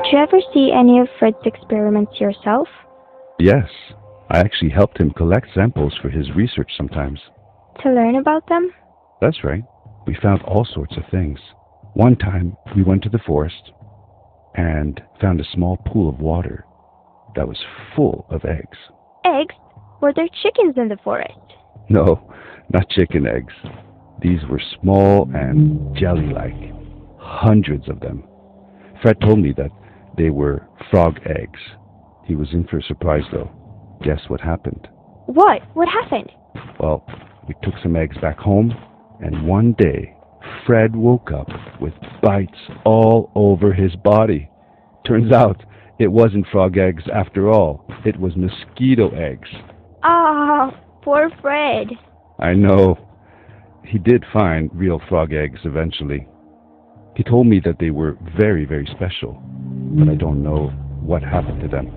Did you ever see any of Fred's experiments yourself? Yes, I actually helped him collect samples for his research sometimes. To learn about them? That's right. We found all sorts of things. One time, we went to the forest and found a small pool of water that was full of eggs. Eggs? Were there chickens in the forest? No, not chicken eggs. These were small and jelly-like. Hundreds of them. Fred told me that they were frog eggs. He was in for a surprise, though. Guess what happened? What? What happened? Well, we took some eggs back home, and one day, Fred woke up with bites all over his body. Turns out, it wasn't frog eggs after all. It was mosquito eggs. Ah, poor Fred. I know. He did find real frog eggs eventually. He told me that they were very, very special, but I don't know what happened to them.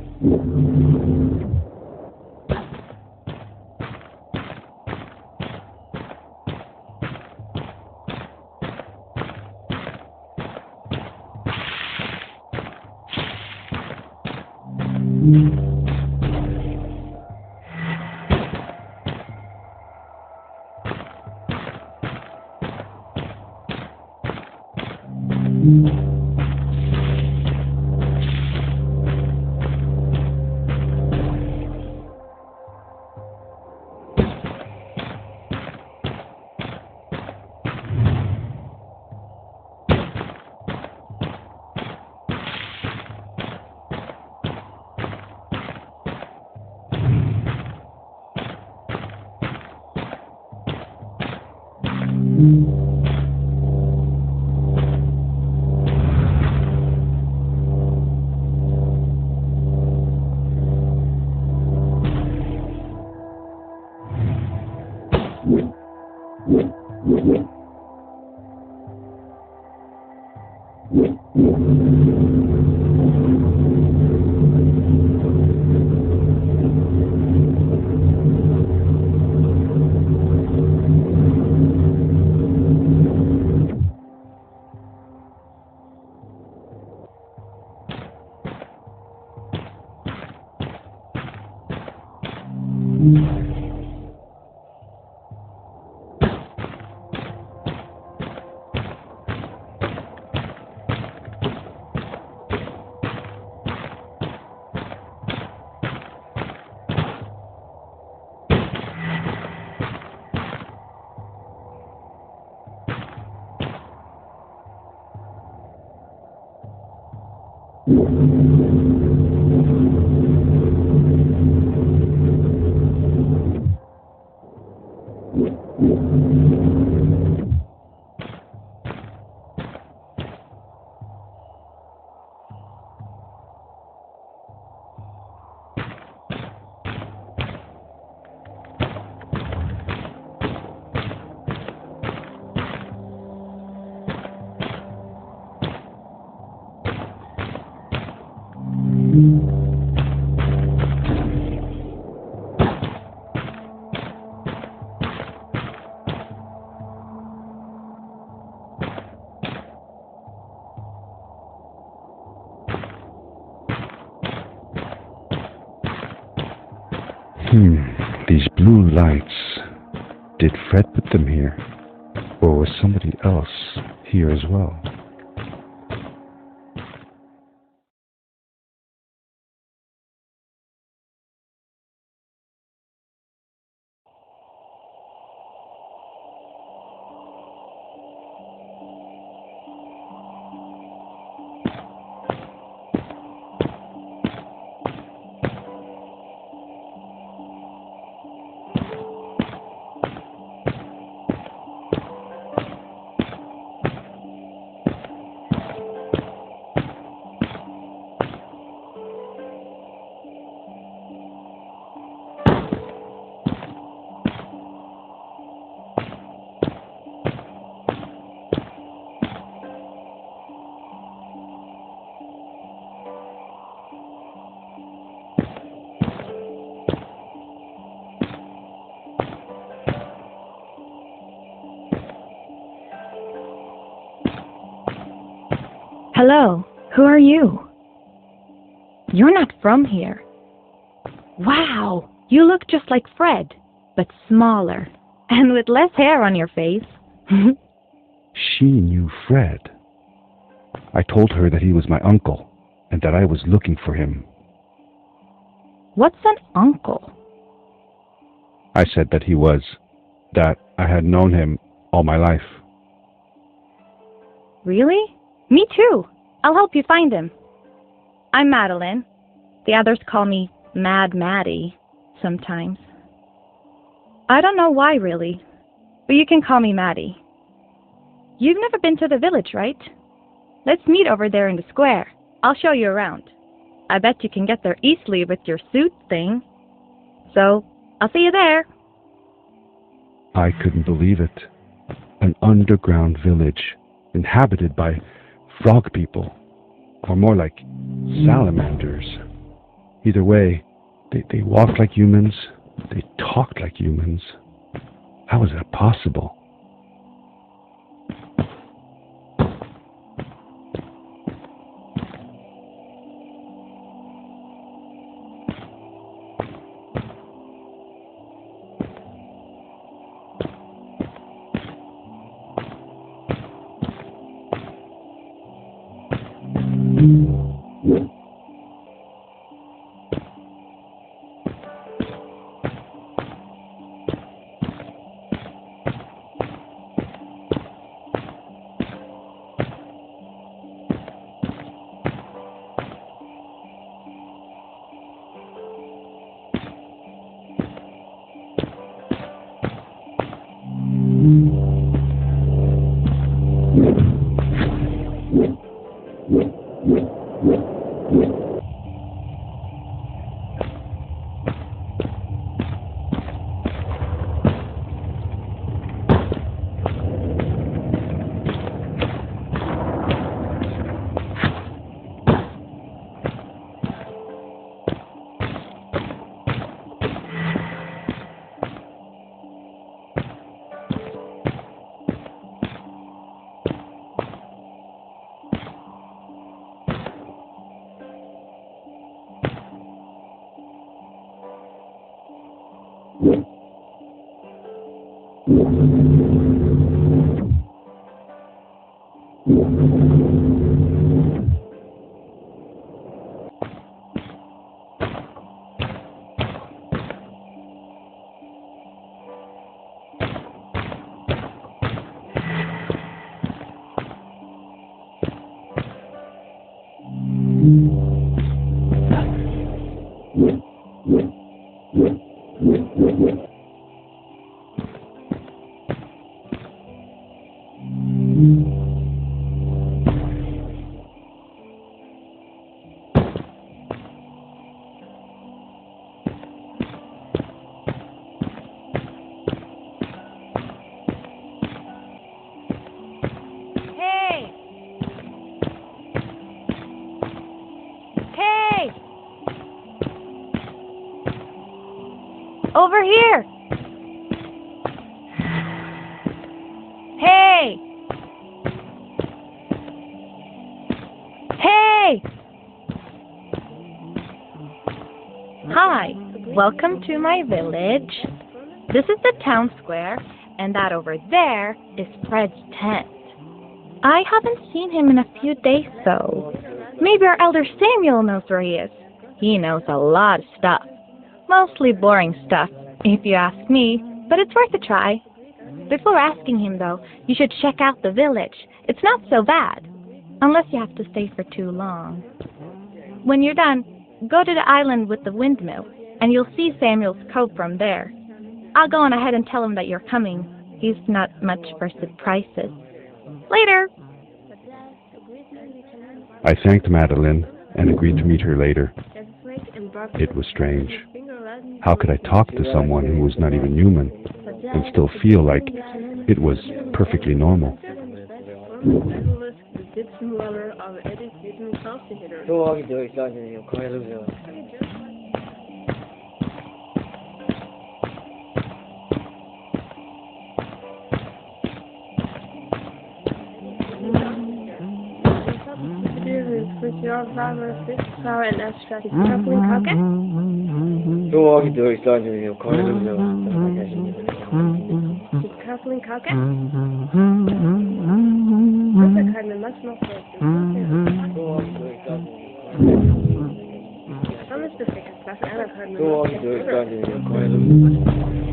These blue lights. Did Fred put them here? Or was somebody else here as well? Hello, who are you? You're not from here. Wow, you look just like Fred, but smaller, and with less hair on your face. She knew Fred. I told her that he was my uncle and that I was looking for him. What's an uncle? I said that he was, that I had known him all my life. Really? Me too. I'll help you find him. I'm Madeline. The others call me Mad Maddie sometimes. I don't know why, really, but you can call me Maddie. You've never been to the village, right? Let's meet over there in the square. I'll show you around. I bet you can get there easily with your suit thing. So, I'll see you there. I couldn't believe it. An underground village inhabited by frog people, or more like salamanders. Either way, they walked like humans, they talked like humans. How was that possible? Over here! Hey! Hey! Hi, welcome to my village. This is the town square, and that over there is Fred's tent. I haven't seen him in a few days, though. Maybe our elder Samuel knows where he is. He knows a lot of stuff. Mostly boring stuff, if you ask me, but it's worth a try. Before asking him, though, you should check out the village. It's not so bad, unless you have to stay for too long. When you're done, go to the island with the windmill, and you'll see Samuel's cove from there. I'll go on ahead and tell him that you're coming. He's not much for surprises. Later! I thanked Madeline and agreed to meet her later. It was strange. How could I talk to someone who was not even human and still feel like it was perfectly normal? with your father's flower and abstract coupling cocket? 좋아하기 더 있어가지고 거래로서 Coupling cocket? That's a kind of much more Some specific class and a kind of 좋아하기 더 있어가지고 거래로서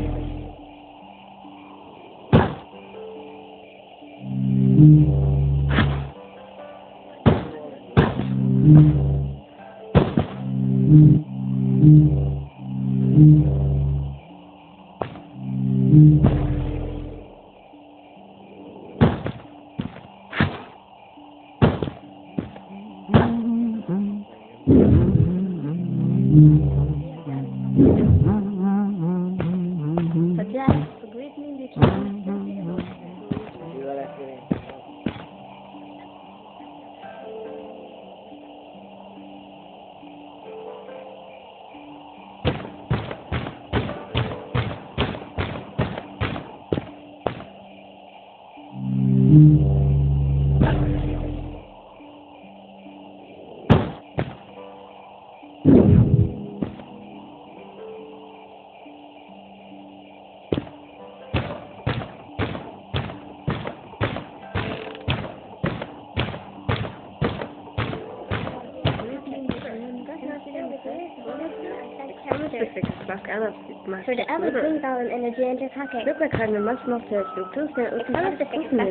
For the other green ball and energy enter pocket. Look like I'm much more to do two cents. It's one of the things that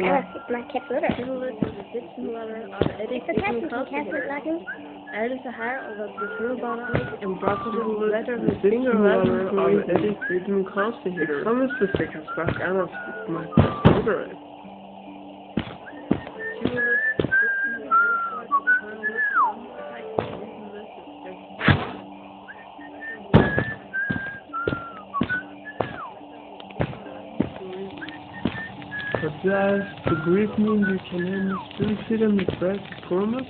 my cat's litter. It's a cat locking. Alice hair over the blue bottle and brought to the letter with finger letter on the edit rhythm constant here. Some specific aspect and of my favorite. But that's the great mean you can have still fit in the bread performance.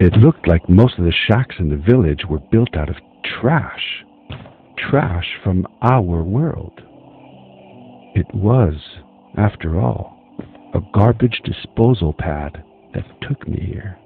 It looked like most of the shacks in the village were built out of trash. Trash from our world. It was, after all, a garbage disposal pad that took me here.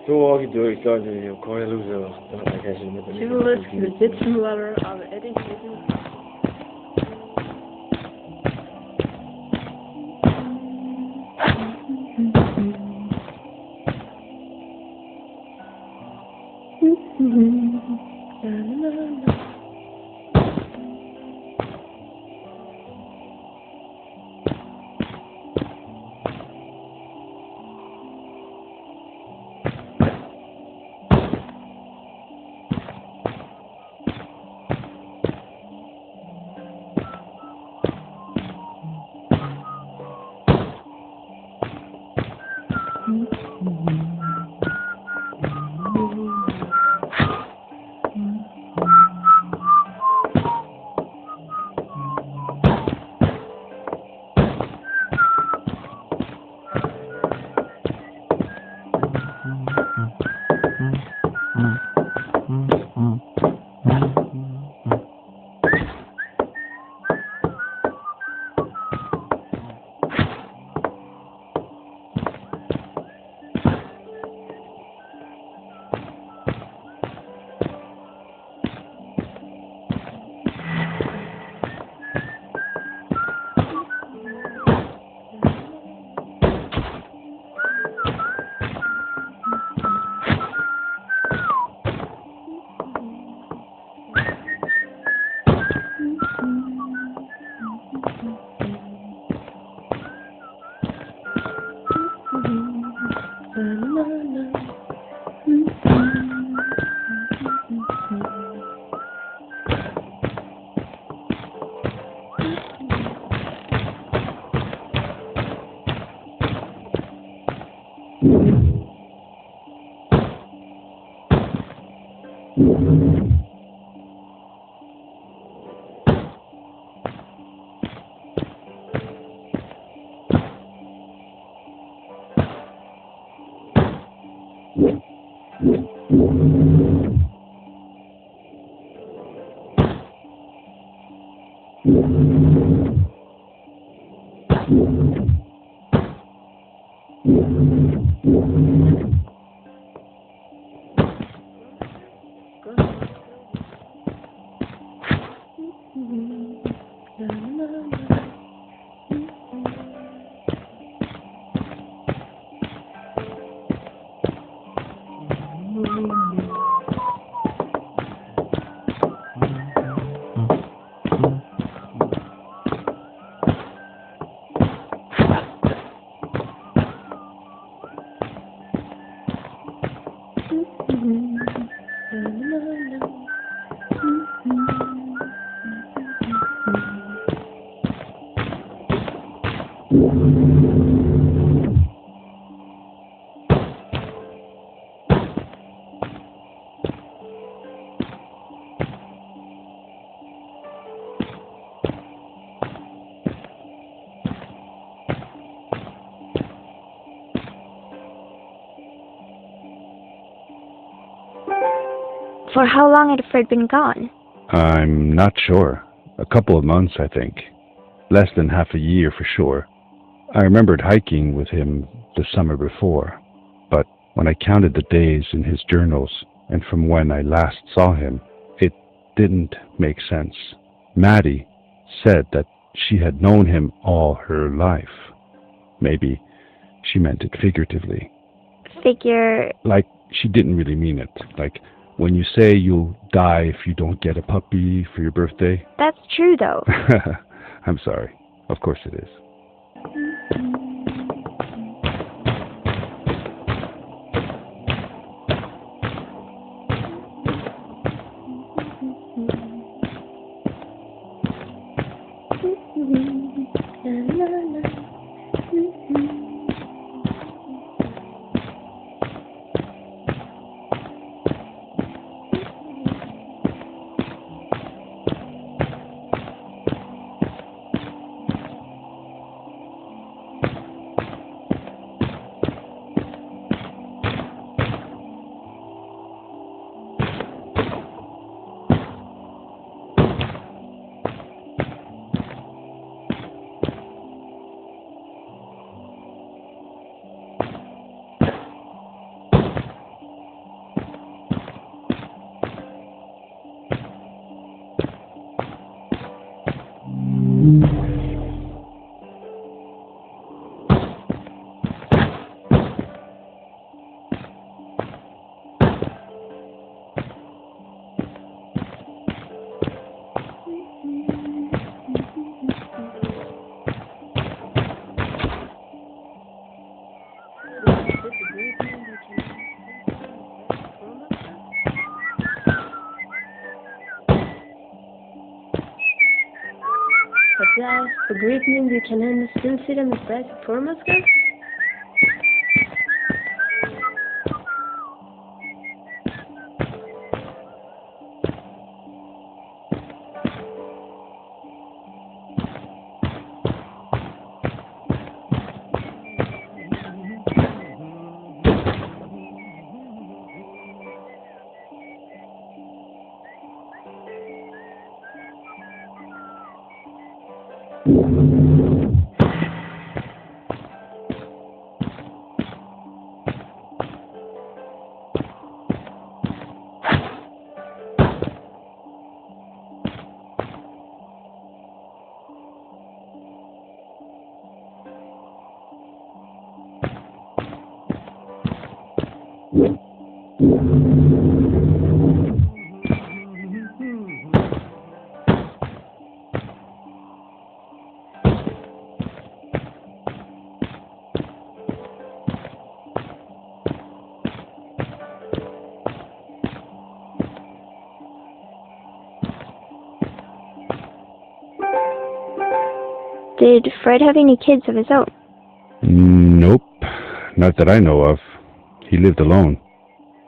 좋아하기 더 있어가지고 거래로서 계시는 분들. Similar to the Egyptian letter of the edit rhythm. For how long had Fred been gone? I'm not sure. A couple of months, I think. Less than half a year for sure. I remembered hiking with him the summer before, but when I counted the days in his journals and from when I last saw him, it didn't make sense. Maddie said that she had known him all her life. Maybe she meant it figuratively. Figure... Like she didn't really mean it. Like when you say you'll die if you don't get a puppy for your birthday. That's true, though. I'm sorry. Of course it is. For great means you can still sit on the price of performance car? Did Fred have any kids of his own? Nope. Not that I know of. He lived alone.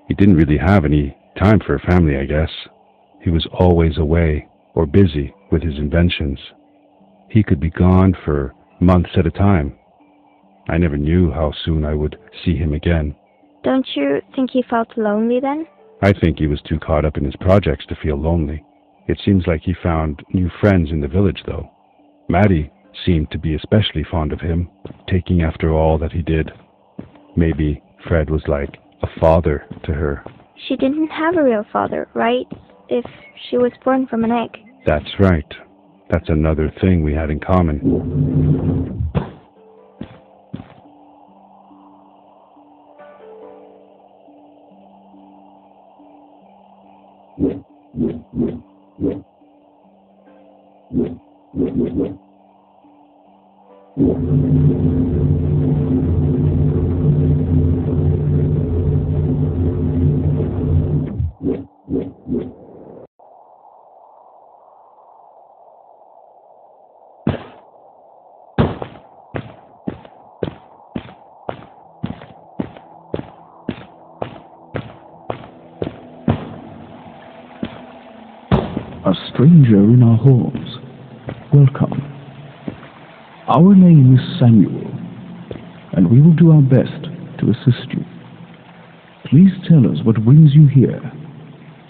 He didn't really have any time for a family, I guess. He was always away or busy with his inventions. He could be gone for months at a time. I never knew how soon I would see him again. Don't you think he felt lonely then? I think he was too caught up in his projects to feel lonely. It seems like he found new friends in the village, though. Maddie seemed to be especially fond of him, taking after all that he did. Maybe Fred was like a father to her. She didn't have a real father, right? If she was born from an egg. That's right. That's another thing we had in common. A stranger in our halls. Welcome. Our name is Samuel, and we will do our best to assist you. Please tell us what brings you here.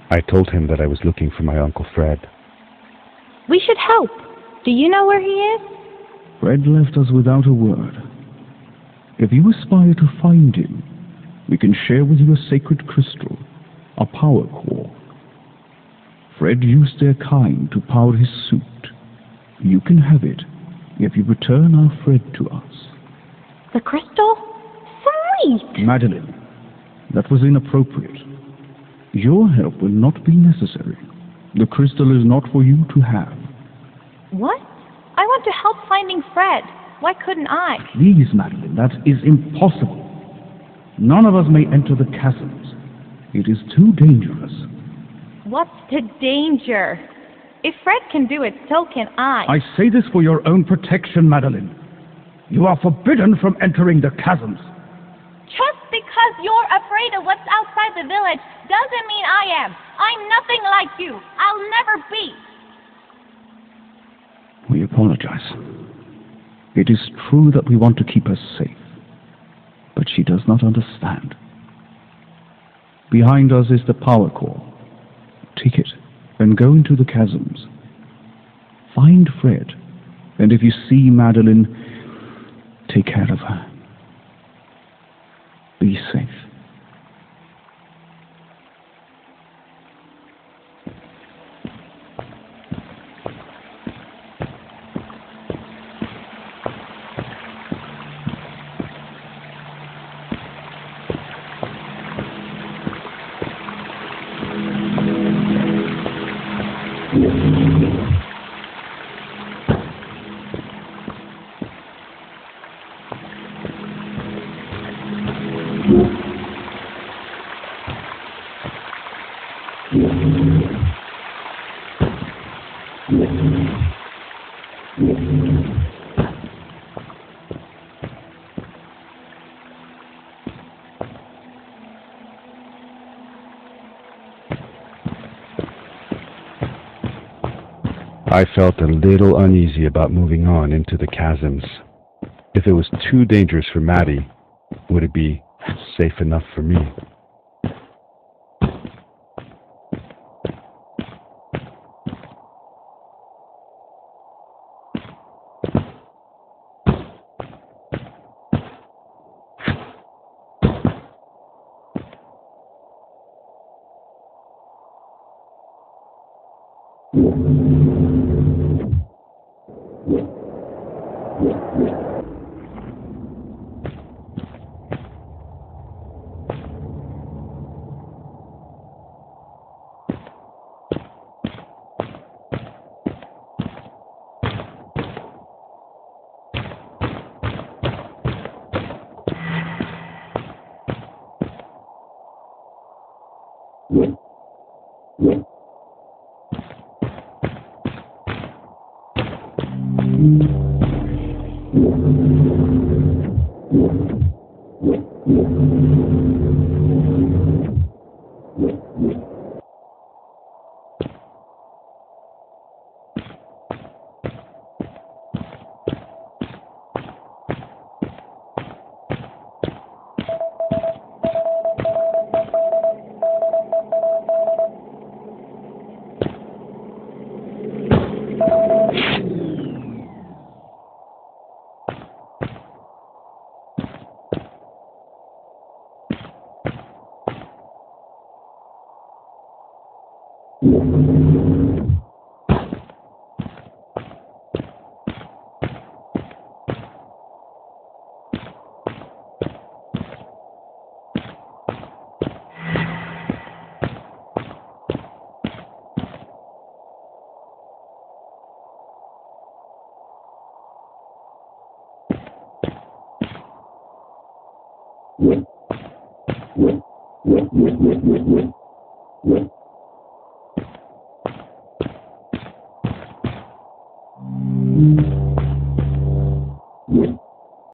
I told him that I was looking for my Uncle Fred. We should help. Do you know where he is? Fred left us without a word. If you aspire to find him, we can share with you a sacred crystal, a power core. Fred used their kind to power his suit. You can have it if you return our Fred to us. The crystal? Sweet! Madeline, that was inappropriate. Your help will not be necessary. The crystal is not for you to have. What? I want to help finding Fred. Why couldn't I? Please, Madeline, that is impossible. None of us may enter the chasms. It is too dangerous. What's the danger? If Fred can do it, so can I. I say this for your own protection, Madeline. You are forbidden from entering the chasms. Just because you're afraid of what's outside the village doesn't mean I am. I'm nothing like you. I'll never be. We apologize. It is true that we want to keep her safe, but she does not understand. Behind us is the power core. Take it and go into the chasms. Find Fred, and if you see Madeline, take care of her. Be safe. I felt a little uneasy about moving on into the chasms. If it was too dangerous for Maddie, would it be safe enough for me? Yeah.